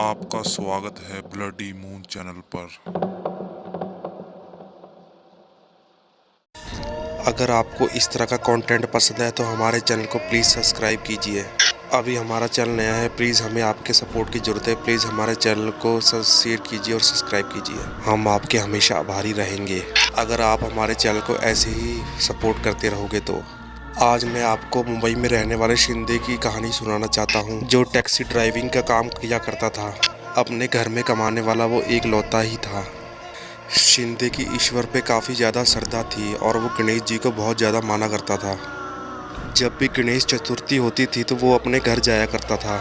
आपका स्वागत है ब्लडी मून चैनल पर। अगर आपको इस तरह का कंटेंट पसंद है तो हमारे चैनल को प्लीज़ सब्सक्राइब कीजिए। अभी हमारा चैनल नया है, प्लीज़ हमें आपके सपोर्ट की ज़रूरत है। प्लीज़ हमारे चैनल को शेयर कीजिए और सब्सक्राइब कीजिए। हम आपके हमेशा आभारी रहेंगे अगर आप हमारे चैनल को ऐसे ही सपोर्ट करते रहोगे तो। आज मैं आपको मुंबई में रहने वाले शिंदे की कहानी सुनाना चाहता हूँ, जो टैक्सी ड्राइविंग का काम किया करता था। अपने घर में कमाने वाला वो एक लौता ही था। शिंदे की ईश्वर पे काफ़ी ज़्यादा श्रद्धा थी और वो गणेश जी को बहुत ज़्यादा माना करता था। जब भी गणेश चतुर्थी होती थी तो वो अपने घर जाया करता था।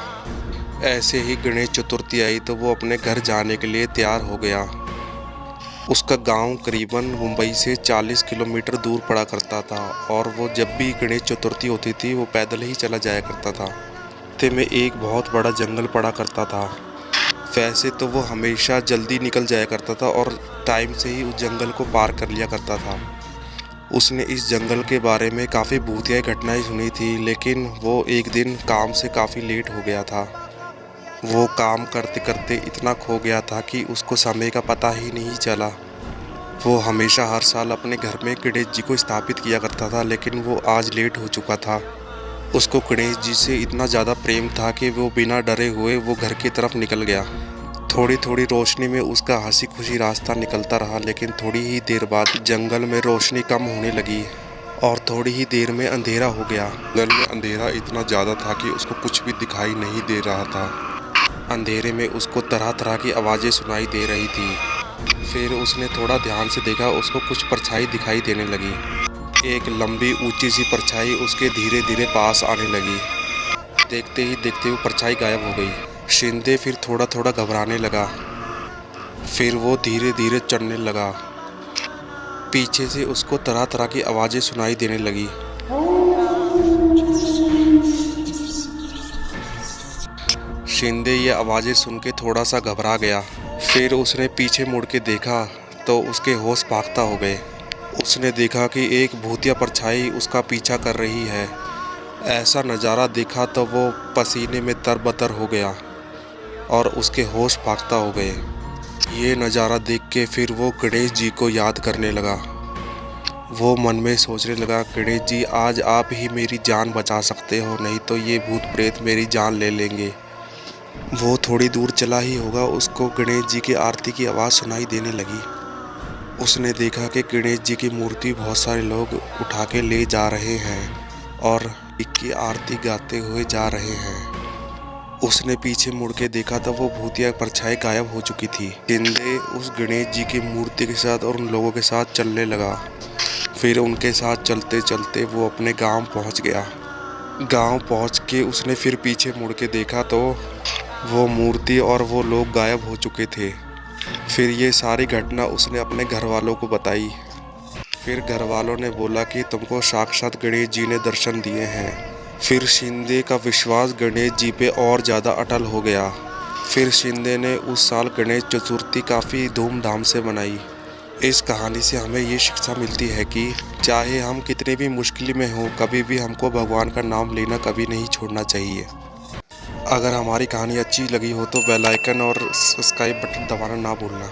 ऐसे ही गणेश चतुर्थी आई तो वो अपने घर जाने के लिए तैयार हो गया। उसका गांव करीबन मुंबई से 40 किलोमीटर दूर पड़ा करता था और वो जब भी गणेश चतुर्थी होती थी वो पैदल ही चला जाया करता था। रास्ते में एक बहुत बड़ा जंगल पड़ा करता था। वैसे तो वो हमेशा जल्दी निकल जाया करता था और टाइम से ही उस जंगल को पार कर लिया करता था। उसने इस जंगल के बारे में काफ़ी भूतिया घटनाएं सुनी थी, लेकिन वो एक दिन काम से काफ़ी लेट हो गया था। वो काम करते करते इतना खो गया था कि उसको समय का पता ही नहीं चला। वो हमेशा हर साल अपने घर में गणेश जी को स्थापित किया करता था, लेकिन वो आज लेट हो चुका था। उसको गणेश जी से इतना ज़्यादा प्रेम था कि वो बिना डरे हुए वो घर की तरफ निकल गया। थोड़ी थोड़ी रोशनी में उसका हंसी खुशी रास्ता निकलता रहा, लेकिन थोड़ी ही देर बाद जंगल में रोशनी कम होने लगी और थोड़ी ही देर में अंधेरा हो गया। जंगल में अंधेरा इतना ज़्यादा था कि उसको कुछ भी दिखाई नहीं दे रहा था। अंधेरे में उसको तरह तरह की आवाज़ें सुनाई दे रही थी। फिर उसने थोड़ा ध्यान से देखा, उसको कुछ परछाई दिखाई देने लगी। एक लंबी ऊंची सी परछाई उसके धीरे धीरे पास आने लगी। देखते ही देखते वो परछाई गायब हो गई। शिंदे फिर थोड़ा थोड़ा घबराने लगा। फिर वो धीरे धीरे चढ़ने लगा। पीछे से उसको तरह तरह की आवाज़ें सुनाई देने लगी। शिंदे ये आवाज़ें सुन के थोड़ा सा घबरा गया। फिर उसने पीछे मुड़ के देखा तो उसके होश फाख्ता हो गए। उसने देखा कि एक भूतिया परछाई उसका पीछा कर रही है। ऐसा नज़ारा देखा तो वो पसीने में तरबतर हो गया और उसके होश फाख्ता हो गए। ये नज़ारा देख के फिर वो गणेश जी को याद करने लगा। वो मन में सोचने लगा, गणेश जी आज आप ही मेरी जान बचा सकते हो, नहीं तो ये भूत प्रेत मेरी जान ले लेंगे। वो थोड़ी दूर चला ही होगा, उसको गणेश जी की आरती की आवाज़ सुनाई देने लगी। उसने देखा कि गणेश जी की मूर्ति बहुत सारे लोग उठा के ले जा रहे हैं और की आरती गाते हुए जा रहे हैं। उसने पीछे मुड़ के देखा तो वो भूतिया परछाई गायब हो चुकी थी। शिंदे उस गणेश जी की मूर्ति के साथ और उन लोगों के साथ चलने लगा। फिर उनके साथ चलते चलते वो अपने गांव पहुंच गया। गांव पहुंच के उसने फिर पीछे मुड़ के देखा तो वो मूर्ति और वो लोग गायब हो चुके थे। फिर ये सारी घटना उसने अपने घर वालों को बताई। फिर घर वालों ने बोला कि तुमको साक्षात गणेश जी ने दर्शन दिए हैं। फिर शिंदे का विश्वास गणेश जी पे और ज़्यादा अटल हो गया। फिर शिंदे ने उस साल गणेश चतुर्थी काफ़ी धूमधाम से मनाई। इस कहानी से हमें ये शिक्षा मिलती है कि चाहे हम कितनी भी मुश्किल में हों, कभी भी हमको भगवान का नाम लेना कभी नहीं छोड़ना चाहिए। अगर हमारी कहानी अच्छी लगी हो तो बेल आइकन और सब्सक्राइब बटन दबाना ना भूलना।